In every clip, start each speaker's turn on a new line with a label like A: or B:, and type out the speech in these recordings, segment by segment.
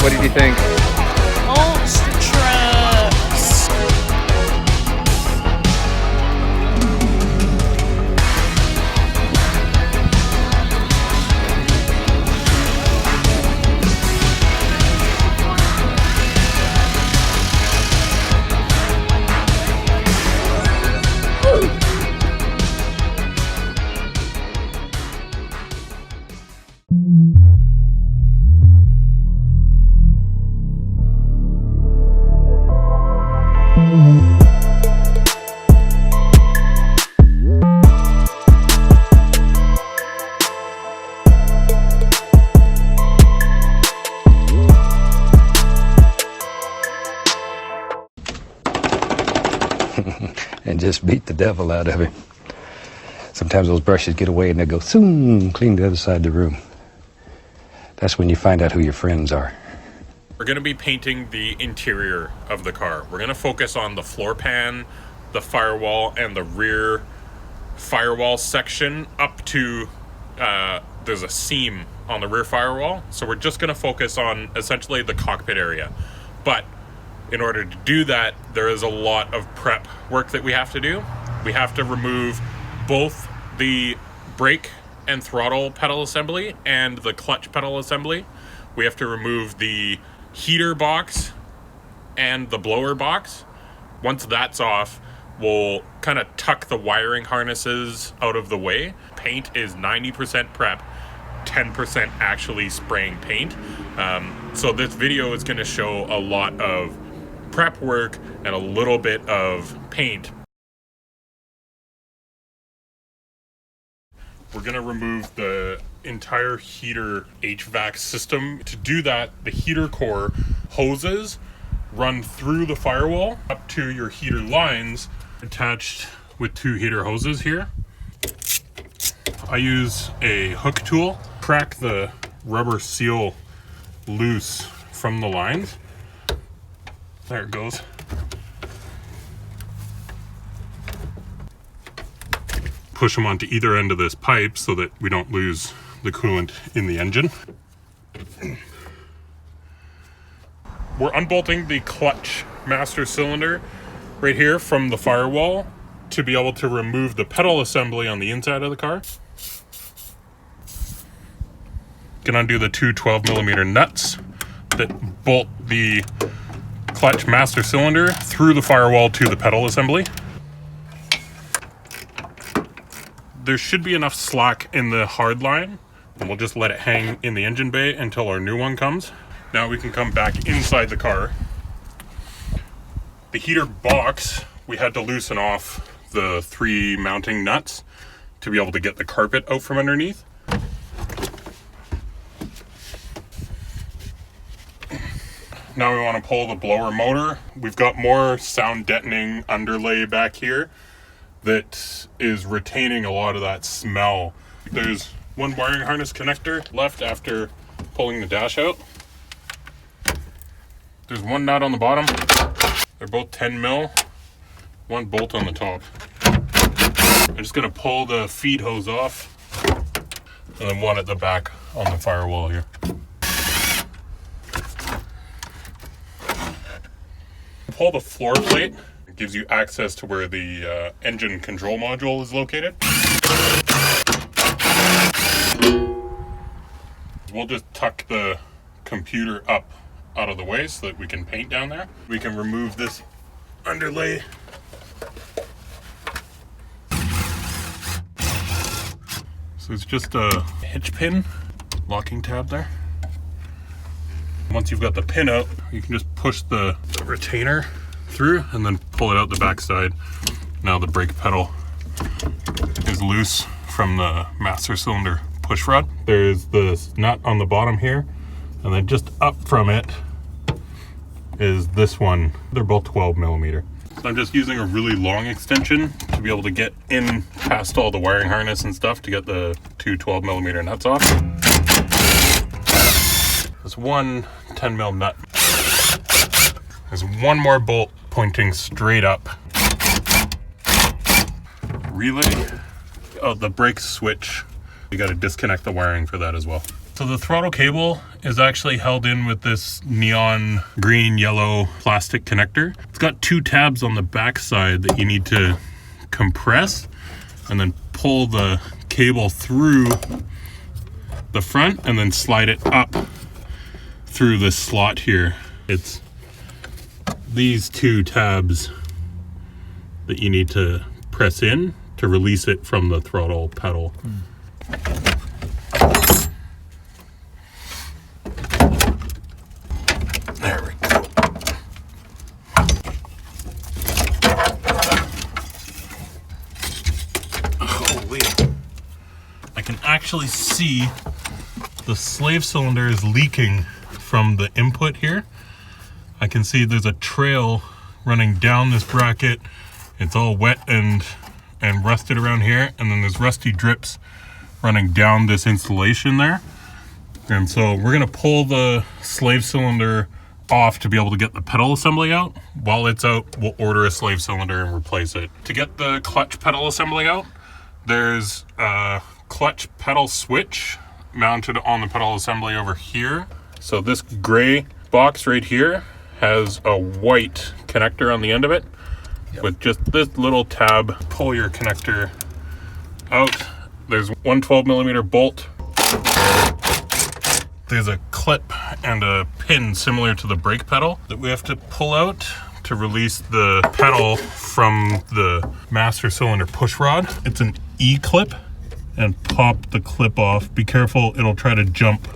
A: What did you think?
B: Monster trucks.
C: And just beat the devil out of him. Sometimes those brushes get away and they go, zoom, clean the other side of the room. That's when you find out who your friends are.
D: We're going to be painting the interior of the car. We're going to focus on the floor pan, the firewall, and the rear firewall section up to, there's a seam on the rear firewall. So we're just going to focus on essentially the cockpit area. But in order to do that, there is a lot of prep work that we have to do. We have to remove both the brake and throttle pedal assembly and the clutch pedal assembly. We have to remove the heater box and the blower box. Once that's off, we'll kind of tuck the wiring harnesses out of the way. Paint is 90% prep, 10% actually spraying paint. So this video is going to show a lot of prep work and a little bit of paint. We're going to remove the entire heater HVAC system. To do that, the heater core hoses run through the firewall up to your heater lines, attached with two heater hoses here. I use a hook tool, crack the rubber seal loose from the lines. There it goes. Push them onto either end of this pipe so that we don't lose the coolant in the engine. We're unbolting the clutch master cylinder right here from the firewall to be able to remove the pedal assembly on the inside of the car. Can undo the two 12mm nuts that bolt the clutch master cylinder through the firewall to the pedal assembly. There should be enough slack in the hard line, and we'll just let it hang in the engine bay until our new one comes. Now we can come back inside the car. The heater box, we had to loosen off the 3 mounting nuts to be able to get the carpet out from underneath. Now we want to pull the blower motor. We've got more sound deadening underlay back here that is retaining a lot of that smell. There's one wiring harness connector left after pulling the dash out. There's one nut on the bottom. They're both 10 mil, one bolt on the top. I'm just gonna pull the feed hose off and then one at the back on the firewall here. Pull the floor plate. It gives you access to where the engine control module is located. We'll just tuck the computer up out of the way so that we can paint down there. We can remove this underlay. So it's just a hitch pin, locking tab there. Once you've got the pin out, you can just push the retainer through and then pull it out the backside. Now the brake pedal is loose from the master cylinder push rod. There's the nut on the bottom here, and then just up from it is this one. They're both 12mm. So I'm just using a really long extension to be able to get in past all the wiring harness and stuff to get the two 12mm nuts off. There's one 10mm nut. There's one more bolt pointing straight up. Relay. Oh, the brake switch. You got to disconnect the wiring for that as well. So So the throttle cable is actually held in with this neon green yellow plastic connector. It's got 2 tabs on the back side that you need to compress and then pull the cable through the front and then slide it up through this slot here. It's these 2 tabs that you need to press in to release it from the throttle pedal. There we go. Holy. I can actually see the slave cylinder is leaking from the input here. I can see there's a trail running down this bracket. It's all wet and rusted around here, and then there's rusty drips running down this installation there. And so we're gonna pull the slave cylinder off to be able to get the pedal assembly out. While it's out, we'll order a slave cylinder and replace it. To get the clutch pedal assembly out, there's a clutch pedal switch mounted on the pedal assembly over here. So this gray box right here has a white connector on the end of it. Yep. With just this little tab. Pull your connector out. There's one 12mm bolt. There's a clip and a pin similar to the brake pedal that we have to pull out to release the pedal from the master cylinder push rod. It's an E-clip, and pop the clip off. Be careful, it'll try to jump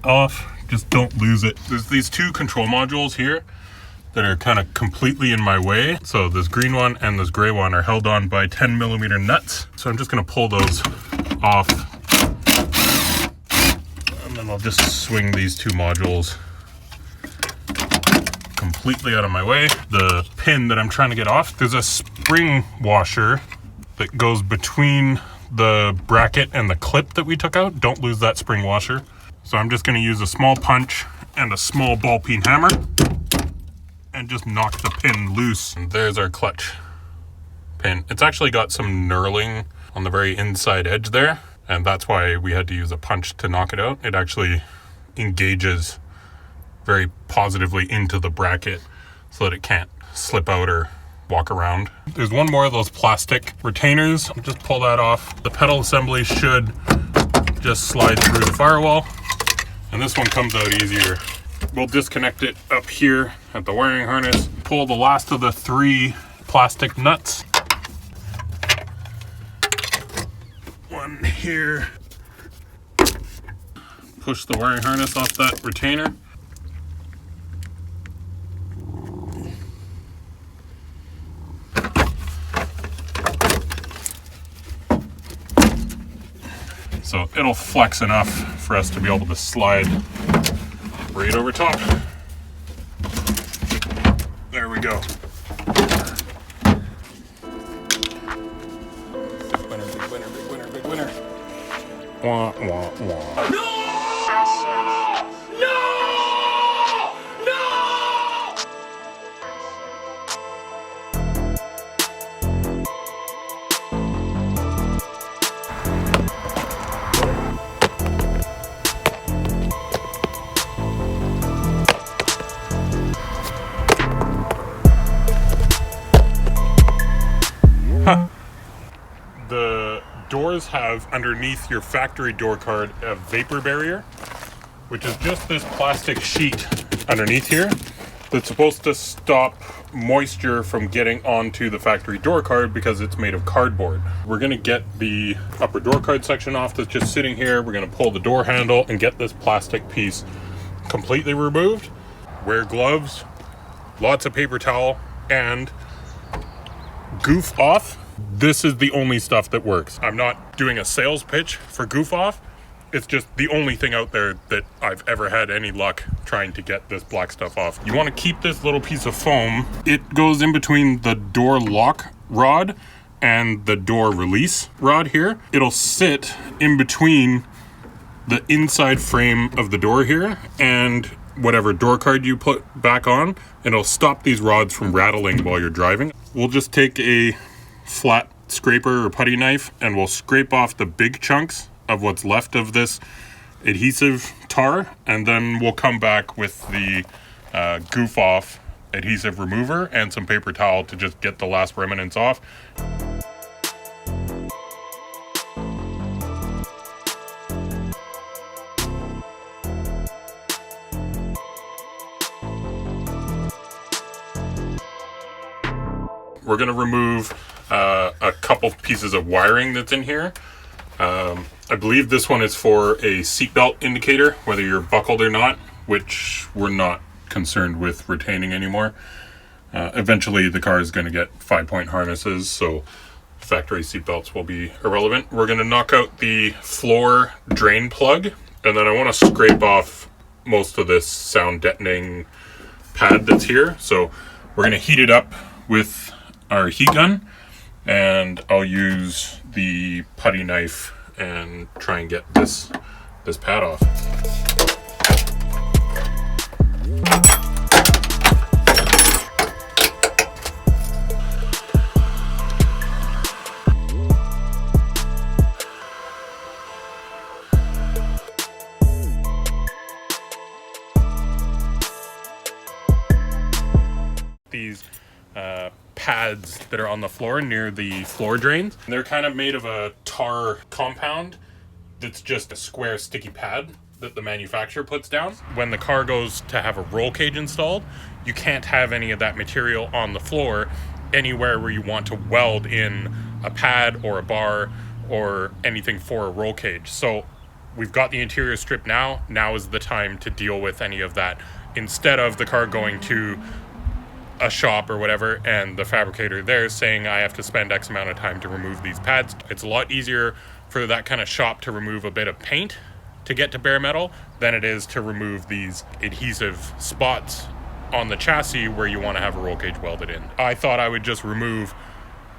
D: off. Just don't lose it. There's these 2 control modules here that are kind of completely in my way. So this green one and this gray one are held on by 10mm nuts. So I'm just gonna pull those off. And then I'll just swing these 2 modules completely out of my way. The pin that I'm trying to get off, there's a spring washer that goes between the bracket and the clip that we took out. Don't lose that spring washer. So I'm just gonna use a small punch and a small ball peen hammer and just knock the pin loose. And there's our clutch pin. It's actually got some knurling on the very inside edge there, and that's why we had to use a punch to knock it out. It actually engages very positively into the bracket so that it can't slip out or walk around. There's one more of those plastic retainers. I'll just pull that off. The pedal assembly should just slide through the firewall, and this one comes out easier. We'll disconnect it up here at the wiring harness, pull the last of the 3 plastic nuts. One here. Push the wiring harness off that retainer. So it'll flex enough for us to be able to slide right over top. There we go. Big winner, big winner, big winner, big winner. Wah, wah, wah. No! No! The doors have underneath your factory door card a vapor barrier, which is just this plastic sheet underneath here that's supposed to stop moisture from getting onto the factory door card because it's made of cardboard. We're gonna get the upper door card section off that's just sitting here. We're gonna pull the door handle and get this plastic piece completely removed. Wear gloves, lots of paper towel, and goof off. This is the only stuff that works. I'm not doing a sales pitch for goof off. It's just the only thing out there that I've ever had any luck trying to get this black stuff off. You want to keep this little piece of foam. It goes in between the door lock rod and the door release rod here. It'll sit in between the inside frame of the door here and whatever door card you put back on, and it'll stop these rods from rattling while you're driving. We'll just take a flat scraper or putty knife and we'll scrape off the big chunks of what's left of this adhesive tar, and then we'll come back with the goof off adhesive remover and some paper towel to just get the last remnants off. We're going to remove a couple pieces of wiring that's in here. I believe this one is for a seatbelt indicator, whether you're buckled or not, which we're not concerned with retaining anymore. Eventually the car is going to get 5-point harnesses, so factory seatbelts will be irrelevant. We're going to knock out the floor drain plug, and then I want to scrape off most of this sound deadening pad that's here. So we're going to heat it up with our heat gun, and I'll use the putty knife and try and get this pad off. These pads that are on the floor near the floor drains, they're kind of made of a tar compound that's just a square sticky pad that the manufacturer puts down. When the car goes to have a roll cage installed, you can't have any of that material on the floor anywhere where you want to weld in a pad or a bar or anything for a roll cage. So we've got the interior stripped now. Now is the time to deal with any of that, instead of the car going to a shop or whatever and the fabricator there saying I have to spend X amount of time to remove these pads. It's a lot easier for that kind of shop to remove a bit of paint to get to bare metal than it is to remove these adhesive spots on the chassis where you want to have a roll cage welded in. I thought I would just remove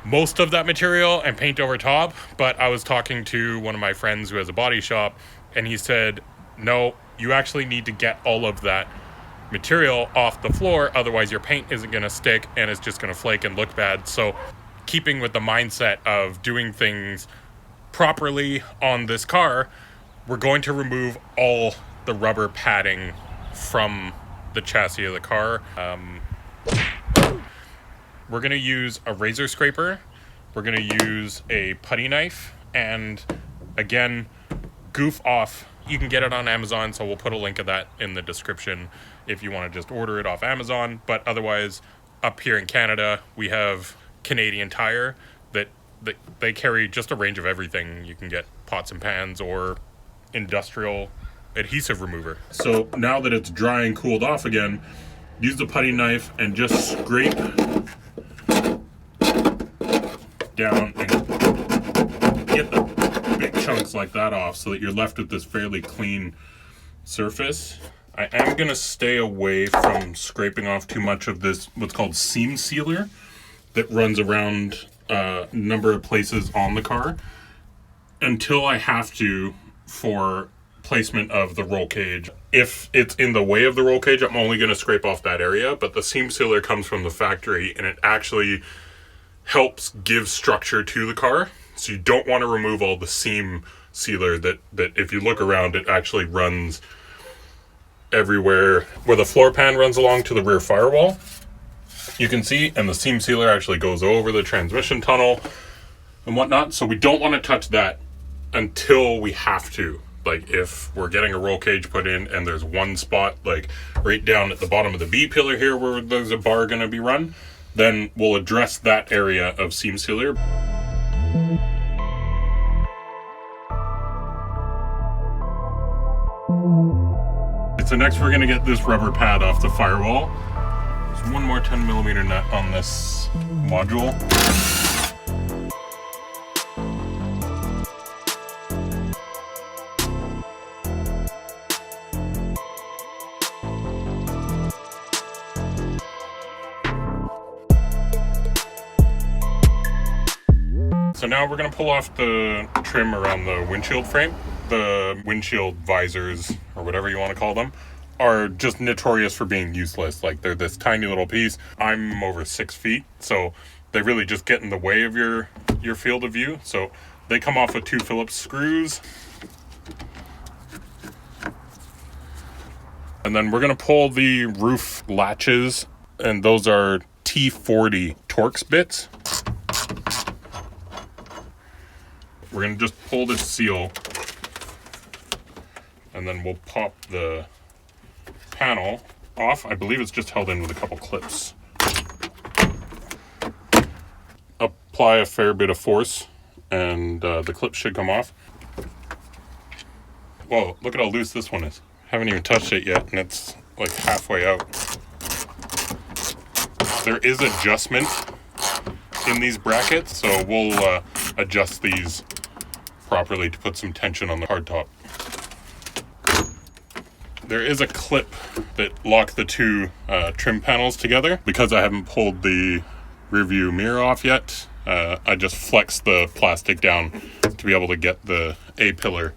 D: most of that material and paint over top, but I was talking to one of my friends who has a body shop, and he said, no, you actually need to get all of that material off the floor, otherwise your paint isn't going to stick and it's just going to flake and look bad. So keeping with the mindset of doing things properly on this car, we're going to remove all the rubber padding from the chassis of the car. We're going to use a razor scraper, we're going to use a putty knife, and again, goof off. You can get it on Amazon, so we'll put a link of that in the description if you want to just order it off Amazon. But otherwise, up here in Canada, we have Canadian Tire that they carry just a range of everything. You can get pots and pans or industrial adhesive remover. So now that it's dry and cooled off again, use the putty knife and just scrape down and get the big chunks like that off so that you're left with this fairly clean surface. I am going to stay away from scraping off too much of this, what's called seam sealer, that runs around a number of places on the car, until I have to for placement of the roll cage. If it's in the way of the roll cage, I'm only going to scrape off that area, but the seam sealer comes from the factory and it actually helps give structure to the car. So you don't want to remove all the seam sealer that if you look around, it actually runs everywhere where the floor pan runs along to the rear firewall. You can see, and the seam sealer actually goes over the transmission tunnel and whatnot. So we don't want to touch that until we have to. Like if we're getting a roll cage put in and there's one spot like right down at the bottom of the B pillar here where there's a bar going to be run, then we'll address that area of seam sealer. So next we're going to get this rubber pad off the firewall. There's one more 10mm nut on this module. So now we're going to pull off the trim around the windshield frame. The windshield visors, or whatever you want to call them, are just notorious for being useless. Like they're this tiny little piece. I'm over 6 feet, so they really just get in the way of your field of view. So They come off with 2 Phillips screws. And then we're going to pull the roof latches, and those are T40 Torx bits. We're going to just pull this seal, and then we'll pop the panel off. I believe it's just held in with a couple clips. Apply a fair bit of force, and the clip should come off. Whoa, look at how loose this one is. Haven't even touched it yet, and it's like halfway out. There is adjustment in these brackets, so we'll adjust these properly to put some tension on the hardtop. There is a clip that locks the 2 trim panels together. Because I haven't pulled the rear view mirror off yet, I just flexed the plastic down to be able to get the A-pillar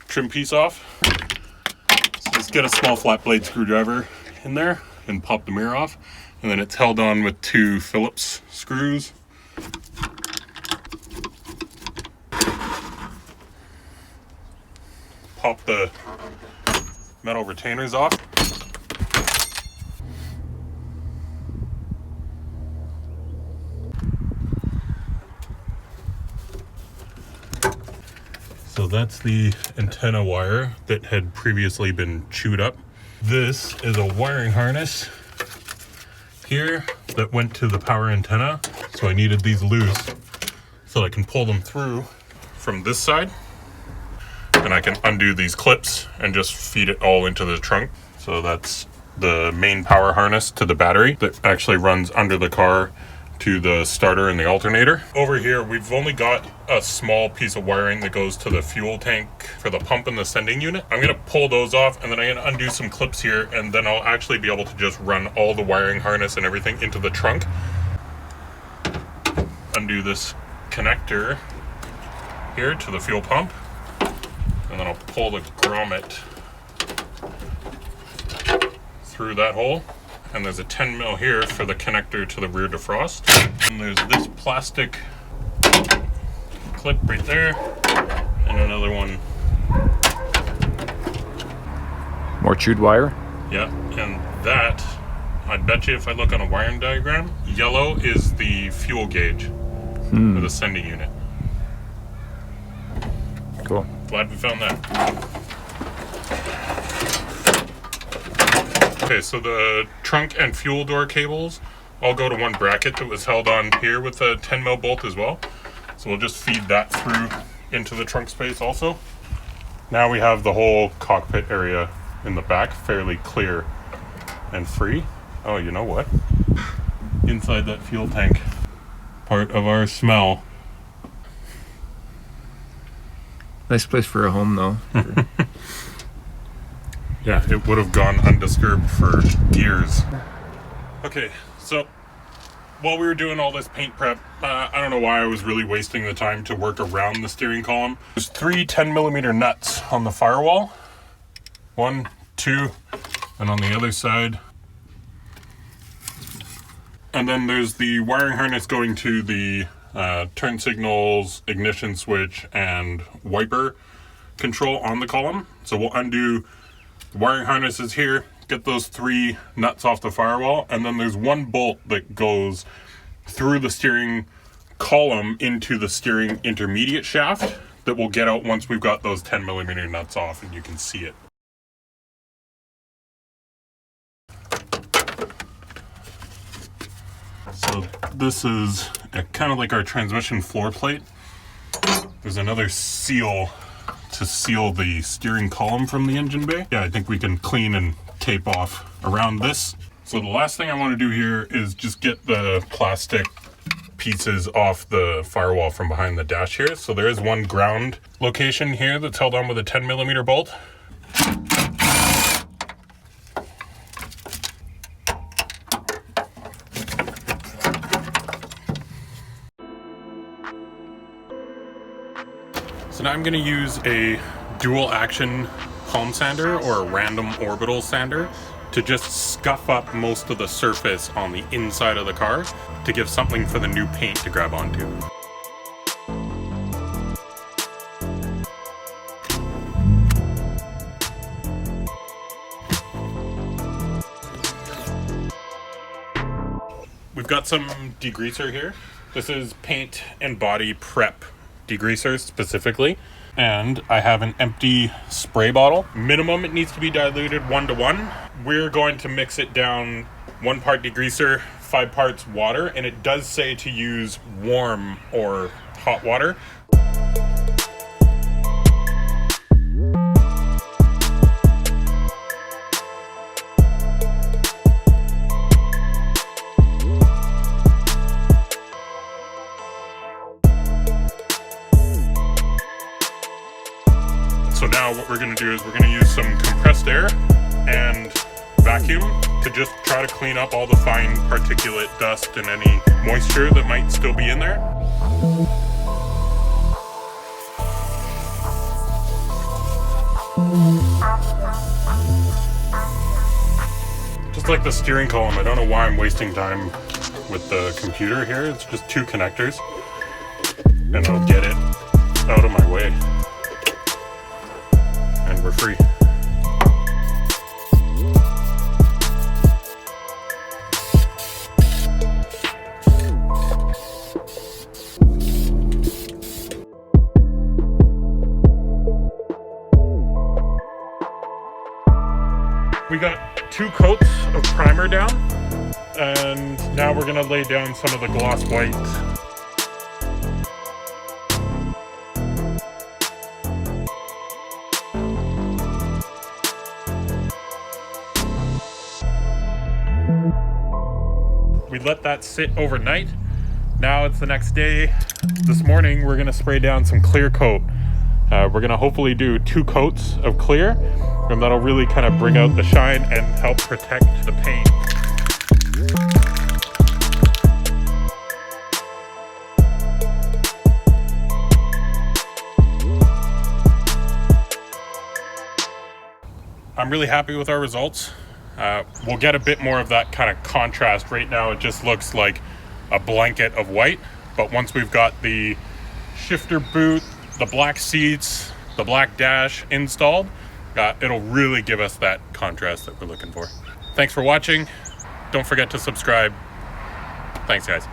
D: trim piece off. So just get a small flat blade screwdriver in there and pop the mirror off. And then it's held on with 2 Phillips screws. Pop the metal retainers off. So that's the antenna wire that had previously been chewed up. This is a wiring harness here that went to the power antenna. So I needed these loose so I can pull them through from this side. And I can undo these clips and just feed it all into the trunk. So that's the main power harness to the battery that actually runs under the car to the starter and the alternator. Over here, we've only got a small piece of wiring that goes to the fuel tank for the pump and the sending unit. I'm gonna pull those off, and then I'm gonna undo some clips here, and then I'll actually be able to just run all the wiring harness and everything into the trunk. Undo this connector here to the fuel pump, and then I'll pull the grommet through that hole. And there's a 10 mil here for the connector to the rear defrost. And there's this plastic clip right there, and another one.
A: More chewed wire?
D: Yeah, and that, I bet you if I look on a wiring diagram, yellow is the fuel gauge for the sending unit.
A: Cool.
D: Glad we found that. Okay, so the trunk and fuel door cables all go to one bracket that was held on here with a 10 mil bolt as well. So we'll just feed that through into the trunk space also. Now we have the whole cockpit area in the back fairly clear and free. Oh, you know what? Inside that fuel tank, part of our smell.
A: Nice place for a home, though.
D: Yeah, it would have gone undisturbed for years. Okay, so while we were doing all this paint prep, I don't know why I was really wasting the time to work around the steering column. There's 3 10mm nuts on the firewall. 1, 2, and on the other side. And then there's the wiring harness going to the turn signals, ignition switch, and wiper control on the column. So we'll undo the wiring harnesses here, get those 3 nuts off the firewall, and then there's 1 bolt that goes through the steering column into the steering intermediate shaft that we'll get out once we've got those 10mm nuts off and you can see it. So this is kind of like our transmission floor plate. There's another seal to seal the steering column from the engine bay. Yeah, I think we can clean and tape off around this. So the last thing I want to do here is just get the plastic pieces off the firewall from behind the dash here. So there is 1 ground location here that's held on with a 10mm bolt. So now I'm going to use a dual action palm sander or a random orbital sander to just scuff up most of the surface on the inside of the car to give something for the new paint to grab onto. we've got some degreaser here. This is paint and body prep degreaser specifically. And I have an empty spray bottle. Minimum, it needs to be diluted 1:1. We're going to mix it down 1 part degreaser, 5 parts water, and it does say to use warm or hot water. So now what we're going to do is we're going to use some compressed air and vacuum to just try to clean up all the fine particulate dust and any moisture that might still be in there. Just like the steering column, I don't know why I'm wasting time with the computer here. It's just 2 connectors and I'll get it out of my way. And we're free. We got 2 coats of primer down, and now we're gonna lay down some of the gloss white. We let that sit overnight. Now it's the next day. This morning we're gonna spray down some clear coat. We're gonna hopefully do 2 coats of clear, and that'll really kind of bring out the shine and help protect the paint. I'm really happy with our results. We'll get a bit more of that kind of contrast. Right now it just looks like a blanket of white, but once we've got the shifter boot, the black seats, the black dash installed, it'll really give us that contrast that we're looking for. Thanks for watching. Don't forget to subscribe. Thanks, guys.